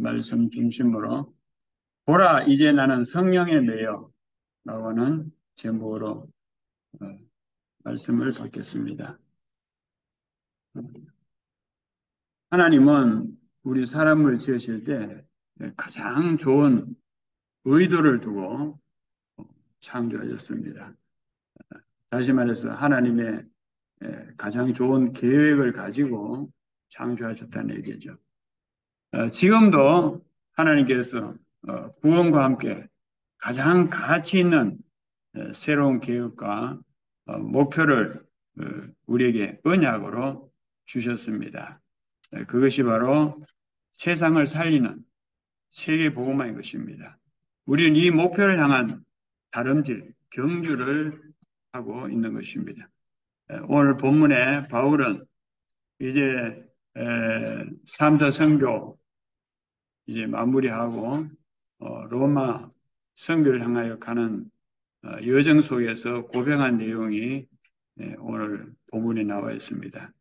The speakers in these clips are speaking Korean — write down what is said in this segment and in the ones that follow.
말씀 중심으로 보라 이제 나는 성령에 매여 라고 하는 제목으로 말씀을 받겠습니다. 하나님은 우리 사람을 지으실 때 가장 좋은 의도를 두고 창조하셨습니다. 다시 말해서 하나님의 가장 좋은 계획을 가지고 창조하셨다는 얘기죠. 지금도 하나님께서 구원과 함께 가장 가치 있는 새로운 계획과 목표를 우리에게 언약으로 주셨습니다. 그것이 바로 세상을 살리는 세계 복음화인 것입니다. 우리는 이 목표를 향한 다름질, 경주를 하고 있는 것입니다. 오늘 본문에 바울은 이제 삼도 선교 이제 마무리하고 로마 선교를 향하여 가는 여정 속에서 고백한 내용이 오늘 본문에 나와 있습니다.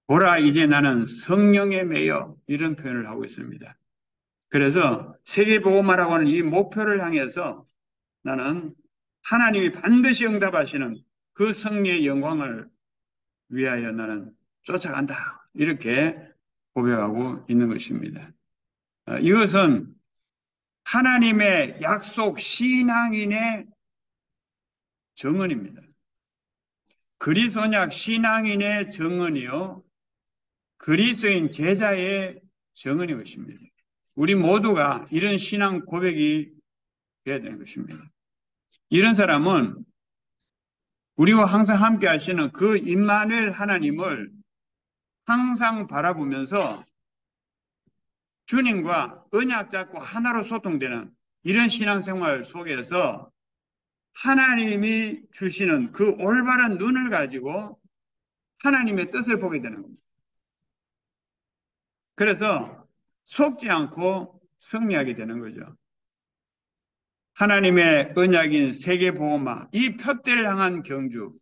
보라 이제 나는 성령에 매여 이런 표현을 하고 있습니다. 그래서 세계복음화라고 하는 이 목표를 향해서 나는 하나님이 반드시 응답하시는 그 승리의 영광을 위하여 나는 쫓아간다. 이렇게 고백하고 있는 것입니다. 이것은 하나님의 약속 신앙인의 정언입니다. 그리스도인약 신앙인의 정언이요. 그리스도인 제자의 정언인 것입니다. 우리 모두가 이런 신앙 고백이 되어야 되는 것입니다. 이런 사람은 우리와 항상 함께 하시는 그 임마누엘 하나님을 항상 바라보면서 주님과 언약 잡고 하나로 소통되는 이런 신앙생활 속에서 하나님이 주시는 그 올바른 눈을 가지고 하나님의 뜻을 보게 되는 겁니다. 그래서 속지 않고 승리하게 되는 거죠. 하나님의 언약인 세계복음화, 이 표대를 향한 경주,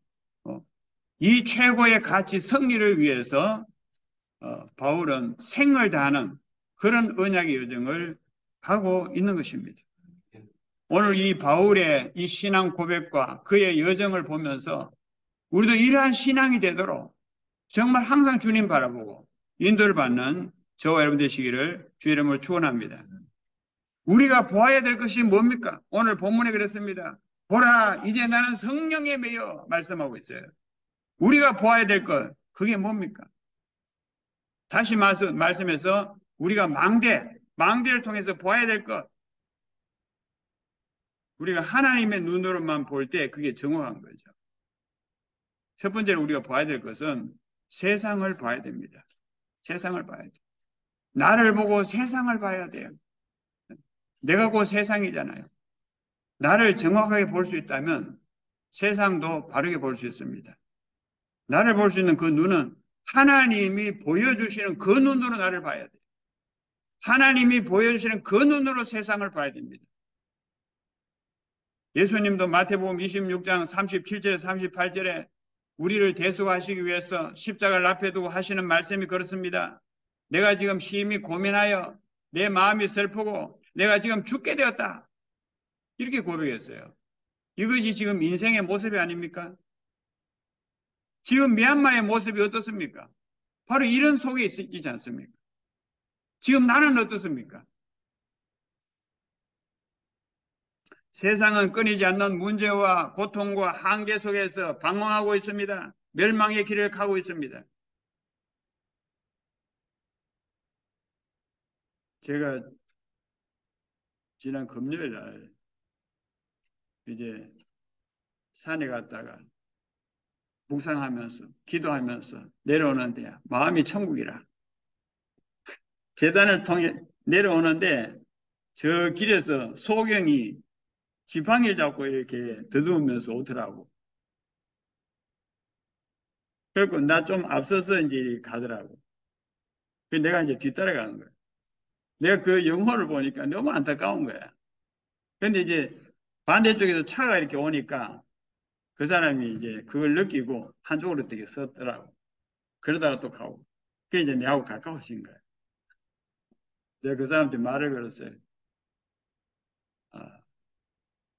이 최고의 가치 승리를 위해서 바울은 생을 다하는 그런 언약의 여정을 가고 있는 것입니다. 오늘 이 바울의 이 신앙 고백과 그의 여정을 보면서 우리도 이러한 신앙이 되도록 정말 항상 주님 바라보고 인도를 받는 저와 여러분 되시기를 주의 이름으로 축원합니다. 우리가 보아야 될 것이 뭡니까? 오늘 본문에 그랬습니다. 보라 이제 나는 성령에 매여 말씀하고 있어요. 우리가 보아야 될 것 그게 뭡니까? 다시 말씀해서 우리가 망대를 통해서 보아야 될 것 우리가 하나님의 눈으로만 볼 때 그게 정확한 거죠. 첫 번째로 우리가 봐야 될 것은 세상을 봐야 됩니다. 세상을 봐야 돼요. 나를 보고 세상을 봐야 돼요. 내가 곧 세상이잖아요. 나를 정확하게 볼 수 있다면 세상도 바르게 볼 수 있습니다. 나를 볼 수 있는 그 눈은 하나님이 보여주시는 그 눈으로 나를 봐야 돼요. 하나님이 보여주시는 그 눈으로 세상을 봐야 됩니다. 예수님도 마태복음 26장 37절에 38절에 우리를 대속하시기 위해서 십자가를 앞에 두고 하시는 말씀이 그렇습니다. 내가 지금 심히 고민하여 내 마음이 슬프고 내가 지금 죽게 되었다. 이렇게 고백했어요. 이것이 지금 인생의 모습이 아닙니까? 지금 미얀마의 모습이 어떻습니까? 바로 이런 속에 있지 않습니까? 지금 나는 어떻습니까? 세상은 끊이지 않는 문제와 고통과 한계 속에서 방황하고 있습니다. 멸망의 길을 가고 있습니다. 제가 지난 금요일 날 이제 산에 갔다가 묵상하면서 기도하면서 내려오는데 마음이 천국이라 계단을 통해 내려오는데 저 길에서 소경이 지팡이를 잡고 이렇게 더듬으면서 오더라고. 그리고 나 좀 앞서서 이제 가더라고. 그래서 내가 이제 뒤따라가는 거야. 내가 그 영혼을 보니까 너무 안타까운 거야. 근데 이제 반대쪽에서 차가 이렇게 오니까 그 사람이 이제 그걸 느끼고 한쪽으로 되게 섰더라고. 그러다가 또 가고. 그게 이제 내하고 가까워진 거야. 내가 그 사람한테 말을 걸었어요. 아,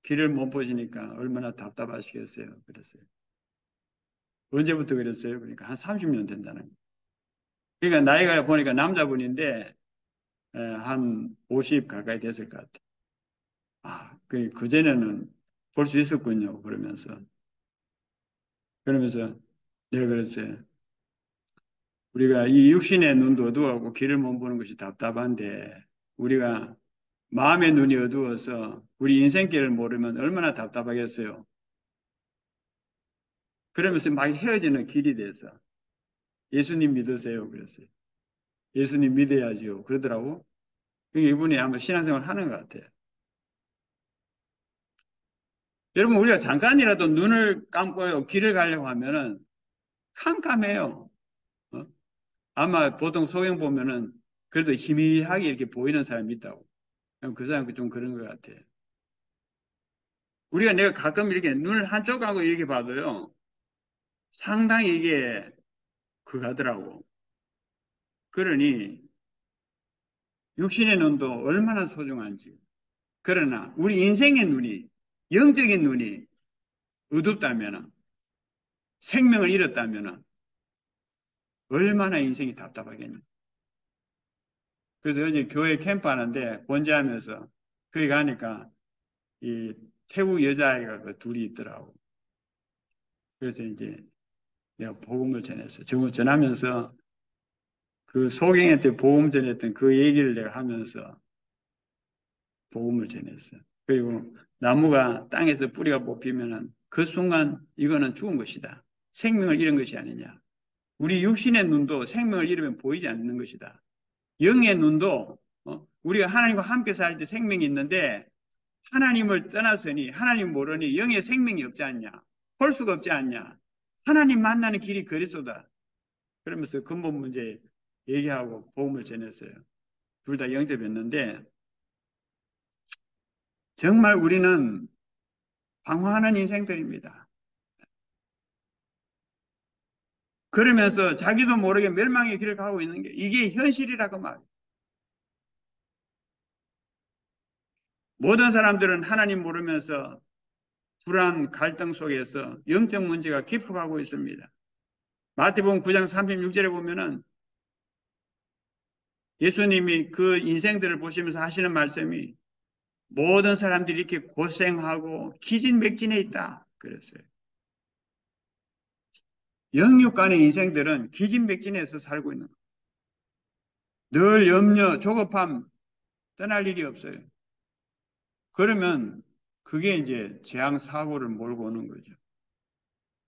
길을 못 보시니까 얼마나 답답하시겠어요. 그랬어요. 언제부터 그랬어요? 그러니까 한 30년 된다는 거예요. 그러니까 나이가 보니까 남자분인데 한 50 가까이 됐을 것 같아요. 아, 그전에는 볼 수 있었군요. 그러면서 내가 그랬어요. 우리가 이 육신의 눈도 어두워하고 길을 못 보는 것이 답답한데 우리가 마음의 눈이 어두워서 우리 인생길을 모르면 얼마나 답답하겠어요. 그러면서 막 헤어지는 길이 돼서 예수님 믿으세요. 그랬어요. 예수님 믿어야지요. 그러더라고. 그러니까 이분이 아마 신앙생활 하는 것 같아요. 여러분, 우리가 잠깐이라도 눈을 감고 길을 가려고 하면은 캄캄해요. 어? 아마 보통 소경 보면은 그래도 희미하게 이렇게 보이는 사람이 있다고. 그 사람이 좀 그런 것 같아요. 내가 가끔 이렇게 눈을 한쪽하고 이렇게 봐도요. 상당히 이게 그거더라고. 그러니 육신의 눈도 얼마나 소중한지. 그러나 우리 인생의 눈이, 영적인 눈이 어둡다면, 생명을 잃었다면 얼마나 인생이 답답하겠냐. 그래서 어제 교회 캠프 하는데 본제하면서 거기 가니까 이 태국 여자아이가 그 둘이 있더라고. 그래서 이제 내가 복음을 전했어. 전하면서 그 소경한테 복음 전했던 그 얘기를 내가 하면서 복음을 전했어. 그리고 나무가 땅에서 뿌리가 뽑히면은 그 순간 이거는 죽은 것이다. 생명을 잃은 것이 아니냐. 우리 육신의 눈도 생명을 잃으면 보이지 않는 것이다. 영의 눈도 우리가 하나님과 함께 살 때 생명이 있는데 하나님을 떠나서니 하나님 모르니 영의 생명이 없지 않냐. 볼 수가 없지 않냐. 하나님 만나는 길이 그리스도다. 그러면서 근본 문제 얘기하고 복음을 전했어요. 둘 다 영접했는데 정말 우리는 방황하는 인생들입니다. 그러면서 자기도 모르게 멸망의 길을 가고 있는 게 이게 현실이라고 말이에요. 모든 사람들은 하나님 모르면서 불안, 갈등 속에서 영적 문제가 깊어가고 있습니다. 마태복음 9장 36절에 보면은 예수님이 그 인생들을 보시면서 하시는 말씀이 모든 사람들이 이렇게 고생하고 기진맥진해 있다. 그랬어요. 영육 간의 인생들은 기진맥진해서 살고 있는 거예요. 늘 염려, 조급함 떠날 일이 없어요. 그러면 그게 이제 재앙 사고를 몰고 오는 거죠.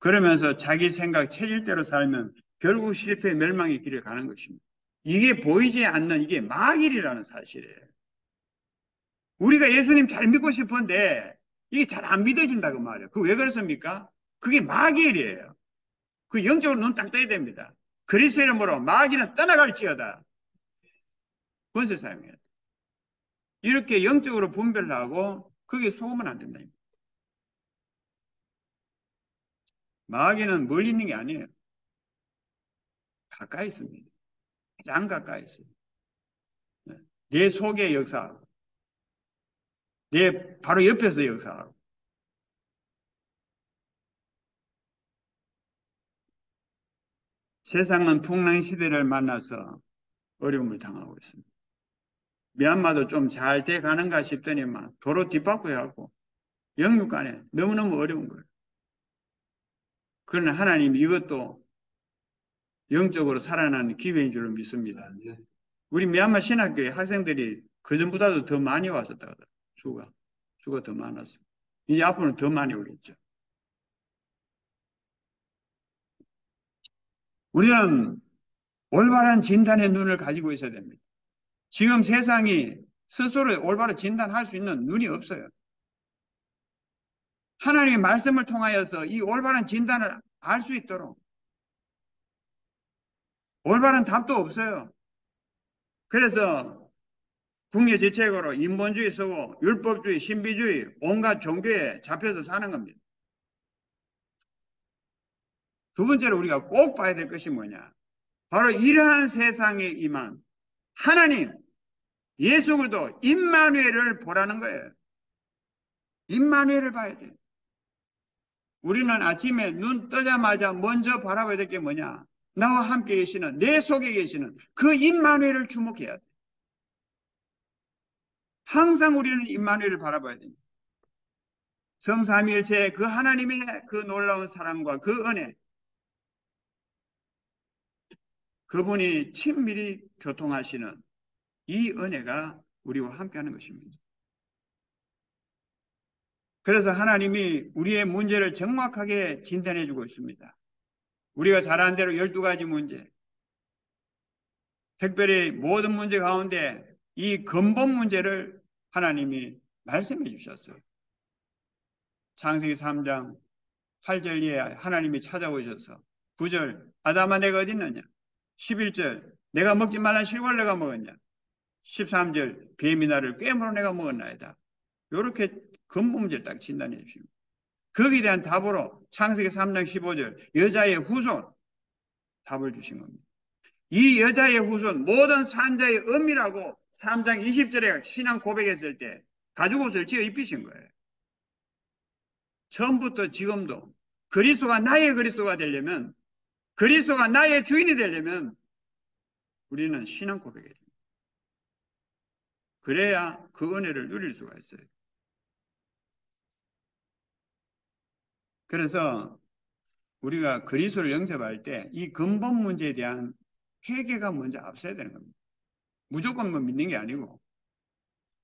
그러면서 자기 생각, 체질대로 살면 결국 실패, 멸망의 길을 가는 것입니다. 이게 보이지 않는 이게 마길이라는 사실이에요. 우리가 예수님 잘 믿고 싶은데 이게 잘 안 믿어진다고 말이에요. 그 왜 그렇습니까? 그게 마길이에요. 그 영적으로 눈 딱 떠야 됩니다. 그리스도 이름으로 마귀는 떠나갈지어다. 권세 사용해야 돼. 이렇게 영적으로 분별하고 그게 속으면 안 된다. 마귀는 멀리 있는 게 아니에요. 가까이 있습니다. 가장 가까이 있어요. 내 속에 역사하고 내 바로 옆에서 역사하고 세상은 풍랑 시대를 만나서 어려움을 당하고 있습니다. 미얀마도 좀 잘 돼 가는가 싶더니만 도로 뒷바퀴하고 영육 간에 너무너무 어려운 거예요. 그러나 하나님 이것도 영적으로 살아나는 기회인 줄로 믿습니다. 우리 미얀마 신학교의 학생들이 그전보다도 더 많이 왔었다 하더라고요. 수가 더 많았어요. 이제 앞으로는 더 많이 오겠죠. 우리는 올바른 진단의 눈을 가지고 있어야 됩니다. 지금 세상이 스스로 올바로 진단할 수 있는 눈이 없어요. 하나님의 말씀을 통하여서 이 올바른 진단을 알 수 있도록 올바른 답도 없어요. 그래서 국려지책으로 인본주의 쓰고 율법주의, 신비주의, 온갖 종교에 잡혀서 사는 겁니다. 두 번째로 우리가 꼭 봐야 될 것이 뭐냐? 바로 이러한 세상에 임한 하나님, 예수 그리스도 임마누엘을 보라는 거예요. 임마누엘을 봐야 돼. 우리는 아침에 눈 뜨자마자 먼저 바라봐야 될 게 뭐냐? 나와 함께 계시는, 내 속에 계시는 그 임마누엘을 주목해야 돼. 항상 우리는 임마누엘을 바라봐야 됩니다. 성삼위일체 그 하나님의 그 놀라운 사랑과 그 은혜, 그분이 친밀히 교통하시는 이 은혜가 우리와 함께하는 것입니다. 그래서 하나님이 우리의 문제를 정확하게 진단해 주고 있습니다. 우리가 잘 아는 대로 12가지 문제, 특별히 모든 문제 가운데 이 근본 문제를 하나님이 말씀해 주셨어요. 창세기 3장 8절 이에 하나님이 찾아오셔서 9절 아담아 내가 어디 있느냐, 11절 내가 먹지 말란 실과를 내가 먹었냐, 13절 뱀이 나를 꿰물어 내가 먹었나이다. 이렇게 근본 문제를 딱 진단해 주십니다. 거기에 대한 답으로 창세기 3장 15절 여자의 후손 답을 주신 겁니다. 이 여자의 후손 모든 산자의 은미라고 3장 20절에 신앙 고백했을 때 가죽옷을 지어 입히신 거예요. 처음부터 지금도 그리스도가 나의 그리스도가 되려면, 그리스도가 나의 주인이 되려면 우리는 신앙 고백해야 됩니다. 그래야 그 은혜를 누릴 수가 있어요. 그래서 우리가 그리스도를 영접할 때 이 근본 문제에 대한 회개가 먼저 앞서야 되는 겁니다. 무조건 뭐 믿는 게 아니고.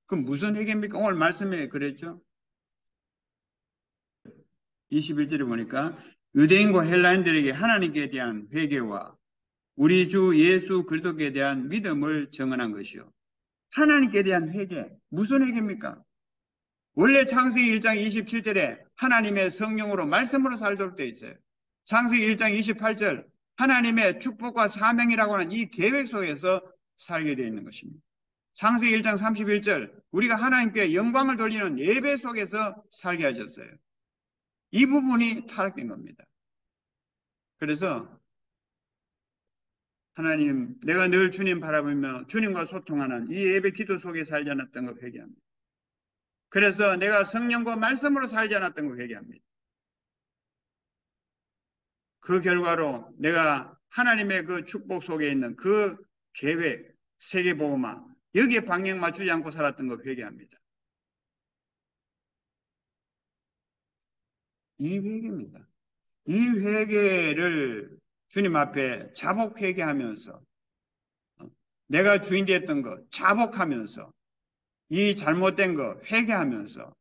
그럼 무슨 회개입니까? 오늘 말씀에 그랬죠. 21절에 보니까 유대인과 헬라인들에게 하나님께 대한 회개와 우리 주 예수 그리스도께 대한 믿음을 정언한 것이요. 하나님께 대한 회개. 무슨 회개입니까? 원래 창세기 1장 27절에 하나님의 성령으로 말씀으로 살도록 되어 있어요. 창세기 1장 28절 하나님의 축복과 사명이라고 하는 이 계획 속에서 살게 되어 있는 것입니다. 창세기 1장 31절 우리가 하나님께 영광을 돌리는 예배 속에서 살게 하셨어요. 이 부분이 타락된 겁니다. 그래서 하나님, 내가 늘 주님 바라보며 주님과 소통하는 이 예배 기도 속에 살지 않았던 거 회개합니다. 그래서 내가 성령과 말씀으로 살지 않았던 거 회개합니다. 그 결과로 내가 하나님의 그 축복 속에 있는 그 계획, 세계복음화, 여기에 방향 맞추지 않고 살았던 거 회개합니다. 이 회개입니다. 이 회개를 주님 앞에 자복 회개하면서 내가 주인 되었던 거 자복하면서 이 잘못된 거 회개하면서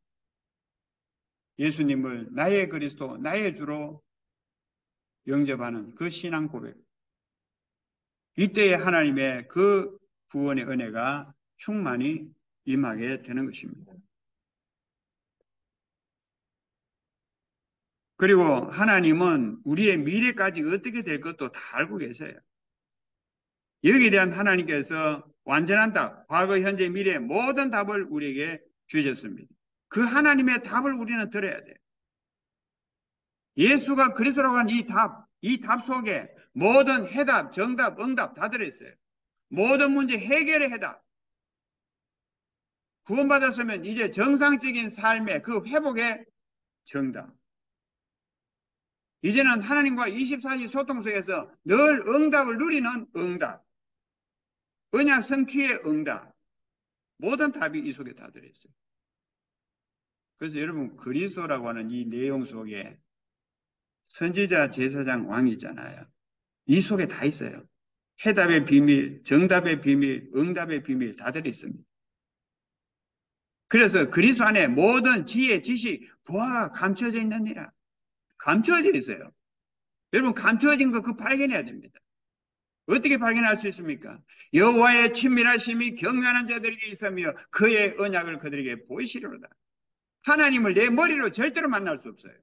예수님을 나의 그리스도, 나의 주로 영접하는 그 신앙 고백. 이때에 하나님의 그 구원의 은혜가 충만히 임하게 되는 것입니다. 그리고 하나님은 우리의 미래까지 어떻게 될 것도 다 알고 계세요. 여기에 대한 하나님께서 완전한 답, 과거, 현재, 미래 모든 답을 우리에게 주셨습니다. 그 하나님의 답을 우리는 들어야 돼요. 예수가 그리스도라고 하는 이 답 속에 모든 해답, 정답, 응답 다 들어있어요. 모든 문제 해결의 해답. 구원받았으면 이제 정상적인 삶의 그 회복의 정답. 이제는 하나님과 24시 소통 속에서 늘 응답을 누리는 응답. 언약 성취의 응답. 모든 답이 이 속에 다 들어있어요. 그래서 여러분 그리스도라고 하는 이 내용 속에 선지자, 제사장, 왕이 있잖아요. 이 속에 다 있어요. 해답의 비밀, 정답의 비밀, 응답의 비밀 다 들어있습니다. 그래서 그리스도 안에 모든 지혜, 지식, 부하가 감춰져 있느니라. 감춰져 있어요. 여러분 감춰진 거 그 발견해야 됩니다. 어떻게 발견할 수 있습니까? 여호와의 친밀하심이 경외하는 자들에게 있으며 그의 언약을 그들에게 보이시리로다. 하나님을 내 머리로 절대로 만날 수 없어요.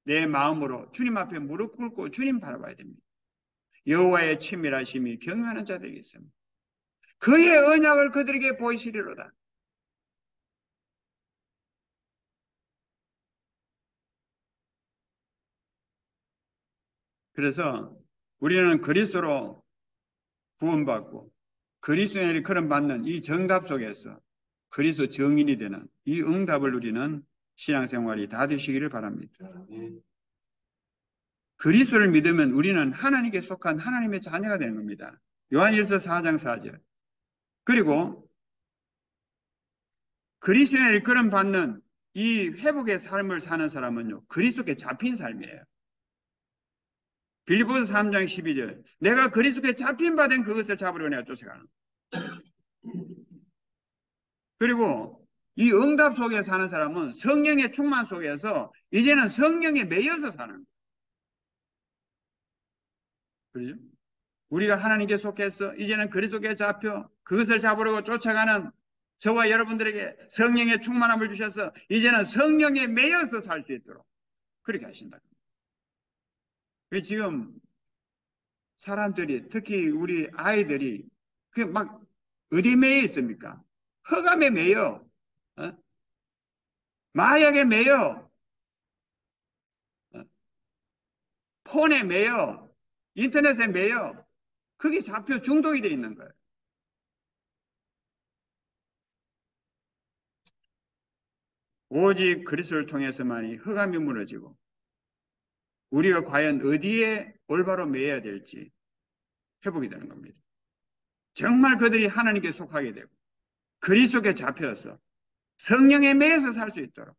내 마음으로 주님 앞에 무릎 꿇고 주님 바라봐야 됩니다. 여호와의 친밀하심이 경외하는 자들에게 있습니다. 그의 언약을 그들에게 보이시리로다. 그래서 우리는 그리스도로 구원받고 그리스도인이 그런 받는 이 정답 속에서 그리스도 정인이 되는 이 응답을 누리는 신앙생활이 다 되시기를 바랍니다. 그리스도를 믿으면 우리는 하나님께 속한 하나님의 자녀가 되는 겁니다. 요한일서 4장 4절. 그리고 그리스도인이 그런 받는 이 회복의 삶을 사는 사람은요, 그리스도께 잡힌 삶이에요. 빌립보서 3장 12절. 내가 그리스도께 잡힌 바 된 그것을 잡으려 내가 쫓아가는. 그리고 이 응답 속에 사는 사람은 성령의 충만 속에서 이제는 성령에 매여서 사는 거예요. 그렇죠? 우리가 하나님께 속해서 이제는 그리스도께 잡혀 그것을 잡으려고 쫓아가는 저와 여러분들에게 성령의 충만함을 주셔서 이제는 성령에 매여서 살 수 있도록 그렇게 하신다. 지금 사람들이 특히 우리 아이들이 그 막 어디 매여 있습니까? 흑암에 매여, 어? 마약에 매여, 어? 폰에 매여, 인터넷에 매여. 그게 잡혀 중독이 돼 있는 거예요. 오직 그리스도를 통해서만이 흑암이 무너지고 우리가 과연 어디에 올바로 매여야 될지 회복이 되는 겁니다. 정말 그들이 하나님께 속하게 되고 그리스도께 잡혀서 성령에 매여서 살 수 있도록.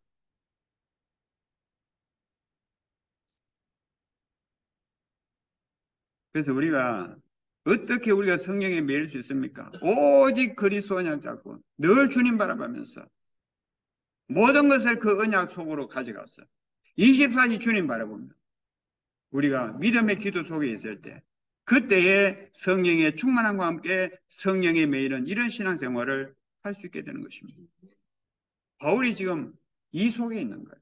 그래서 우리가 어떻게 우리가 성령에 매일 수 있습니까? 오직 그리스도 언약 잡고 늘 주님 바라보면서 모든 것을 그 언약 속으로 가져갔어. 24시 주님 바라보면 우리가 믿음의 기도 속에 있을 때 그때에 성령의 충만함과 함께 성령에 매이는 이런 신앙생활을 할 수 있게 되는 것입니다. 바울이 지금 이 속에 있는 거예요.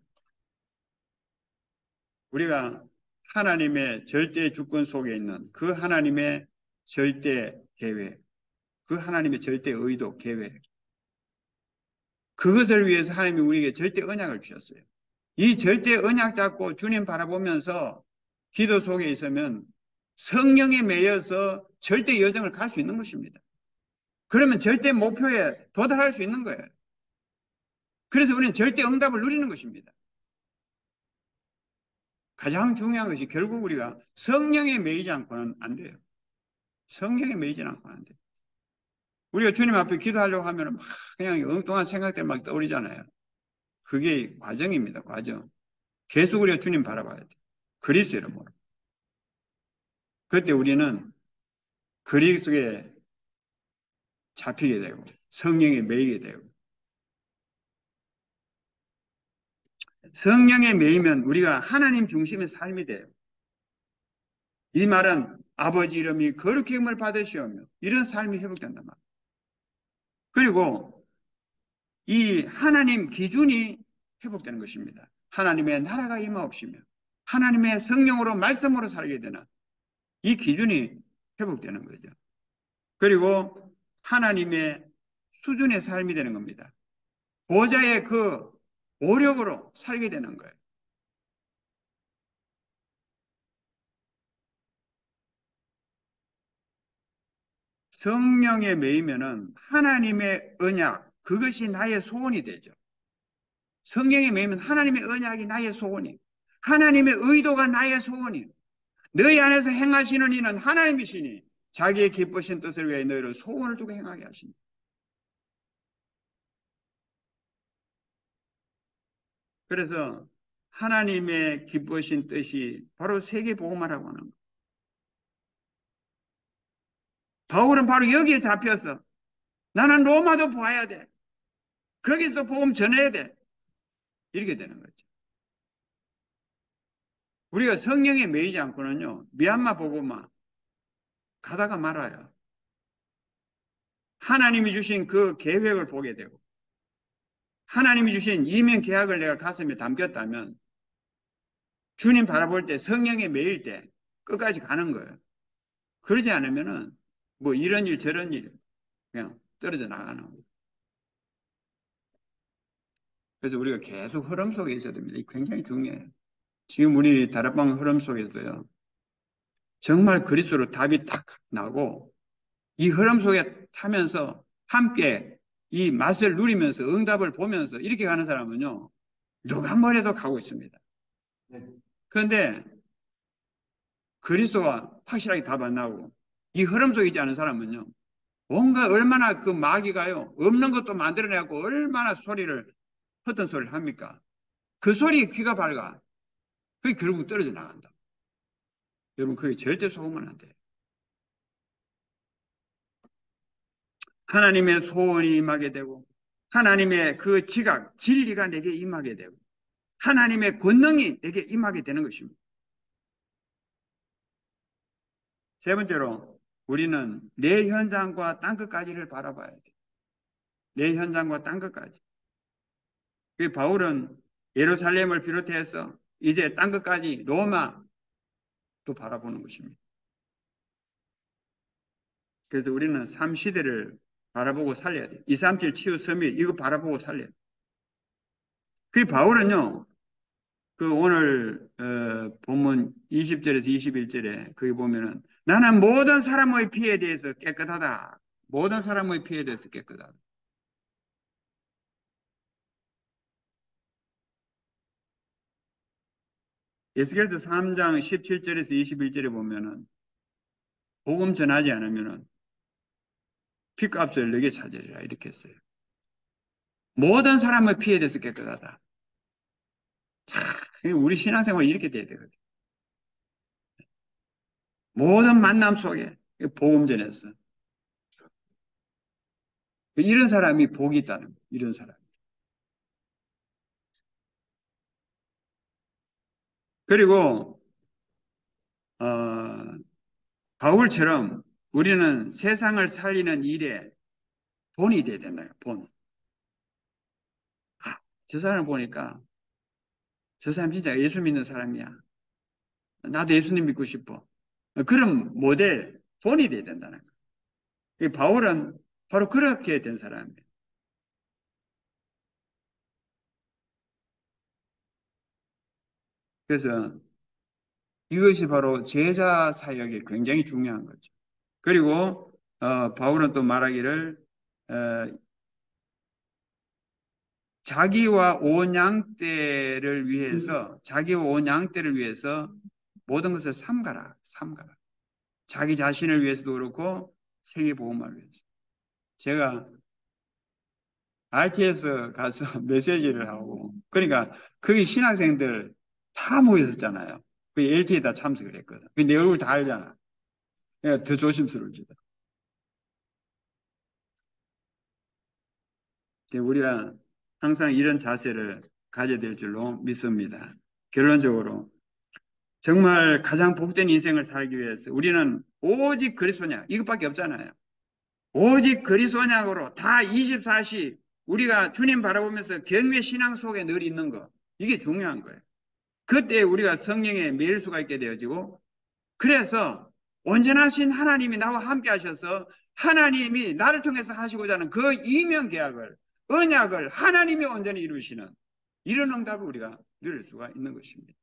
우리가 하나님의 절대 주권 속에 있는 그 하나님의 절대 계획, 그 하나님의 절대 의도, 계획. 그것을 위해서 하나님이 우리에게 절대 언약을 주셨어요. 이 절대 언약 잡고 주님 바라보면서 기도 속에 있으면 성령에 매여서 절대 여정을 갈 수 있는 것입니다. 그러면 절대 목표에 도달할 수 있는 거예요. 그래서 우리는 절대 응답을 누리는 것입니다. 가장 중요한 것이 결국 우리가 성령에 매이지 않고는 안 돼요. 성령에 매이지 않고는 안 돼요. 우리가 주님 앞에 기도하려고 하면 막 그냥 엉뚱한 생각들 막 떠오르잖아요. 그게 과정입니다. 과정. 계속 우리가 주님 바라봐야 돼요. 그리스도 이름으로. 그때 우리는 그리스도에 잡히게 되고 성령에 매이게 되고 성령에 매이면 우리가 하나님 중심의 삶이 돼요. 이 말은 아버지 이름이 거룩히 힘을 받으시오며 이런 삶이 회복된단 말이에요. 그리고 이 하나님 기준이 회복되는 것입니다. 하나님의 나라가 임하옵시며 하나님의 성령으로 말씀으로 살게 되는 이 기준이 회복되는 거죠. 그리고 하나님의 수준의 삶이 되는 겁니다. 보좌의 그 오력으로 살게 되는 거예요. 성령에 매이면은 하나님의 언약, 그것이 나의 소원이 되죠. 성령에 매이면 하나님의 언약이 나의 소원이, 하나님의 의도가 나의 소원이, 너희 안에서 행하시는 이는 하나님이시니 자기의 기쁘신 뜻을 위해 너희를 소원을 두고 행하게 하십니다. 그래서 하나님의 기쁘신 뜻이 바로 세계복음화라고 하는 거예요. 바울은 바로 여기에 잡혀서 나는 로마도 봐야 돼. 거기서 복음 전해야 돼. 이렇게 되는 거죠. 우리가 성령에 매이지 않고는요, 미얀마 보고만 가다가 말아요. 하나님이 주신 그 계획을 보게 되고, 하나님이 주신 이면 계약을 내가 가슴에 담겼다면, 주님 바라볼 때 성령에 매일 때 끝까지 가는 거예요. 그러지 않으면은, 뭐 이런 일 저런 일, 그냥 떨어져 나가는 거예요. 그래서 우리가 계속 흐름 속에 있어야 됩니다. 이게 굉장히 중요해요. 지금 우리 다락방 흐름 속에서도요, 정말 그리스도로 답이 딱 나고, 이 흐름 속에 타면서 함께 이 맛을 누리면서 응답을 보면서 이렇게 가는 사람은요, 누가 뭐래도 가고 있습니다. 그런데 그리스도가 확실하게 답 안 나오고 이 흐름 속에 있지 않은 사람은요, 뭔가 얼마나 그 마귀가요, 없는 것도 만들어내고 얼마나 소리를, 헛된 소리를 합니까? 그 소리에 귀가 밝아. 그게 결국 떨어져 나간다. 여러분, 그게 절대 속으면 안 돼. 하나님의 소원이 임하게 되고, 하나님의 그 지각, 진리가 내게 임하게 되고, 하나님의 권능이 내게 임하게 되는 것입니다. 세 번째로, 우리는 내 현장과 땅 끝까지를 바라봐야 돼. 내 현장과 땅 끝까지. 그 바울은 예루살렘을 비롯해서 이제 땅 끝까지 로마도 바라보는 것입니다. 그래서 우리는 삶 시대를 바라보고 살려야 돼. 237 치유 서밋 이거 바라보고 살려야 돼. 그 바울은요. 그 오늘 본문 20절에서 21절에 거기 보면은 나는 모든 사람의 피에 대해서 깨끗하다. 모든 사람의 피에 대해서 깨끗하다. 에스겔서 3장 17절에서 21절에 보면은 복음 전하지 않으면은 피값을 너게 찾으리라 이렇게 했어요. 모든 사람의 피에 대해서 깨끗하다. 참, 우리 신앙생활 이렇게 돼야 되거든. 모든 만남 속에 복음 전했어. 이런 사람이 복이 있다는 거예요. 이런 사람. 그리고 어, 바울처럼 우리는 세상을 살리는 일에 본이 돼야 된다. 본. 아, 저 사람을 보니까 저 사람 진짜 예수 믿는 사람이야. 나도 예수님 믿고 싶어. 그런 모델, 본이 돼야 된다는 거예요. 바울은 바로 그렇게 된 사람이에요. 그래서 이것이 바로 제자 사역에 굉장히 중요한 거죠. 그리고 바울은 또 말하기를 어, 자기와 온 양떼를 위해서 자기와 온 양떼를 위해서 모든 것을 삼가라 삼가라. 자기 자신을 위해서도 그렇고 세계 보험을 위해서. 제가 RTS 가서 메시지를 하고 그러니까 거기 신학생들 다 모였었잖아요. 그 LTE 다 참석을 했거든. 내 얼굴 다 알잖아. 그러니까 더 조심스러워지다. 우리가 항상 이런 자세를 가져야 될 줄로 믿습니다. 결론적으로 정말 가장 복된 인생을 살기 위해서 우리는 오직 그리스도냐 이것밖에 없잖아요. 오직 그리스도냐으로 다 24시 우리가 주님 바라보면서 경외 신앙 속에 늘 있는 거 이게 중요한 거예요. 그때 우리가 성령에 매일 수가 있게 되어지고 그래서 온전하신 하나님이 나와 함께 하셔서 하나님이 나를 통해서 하시고자 하는 그 이면 계약을 언약을 하나님이 온전히 이루시는 이런 응답을 우리가 누릴 수가 있는 것입니다.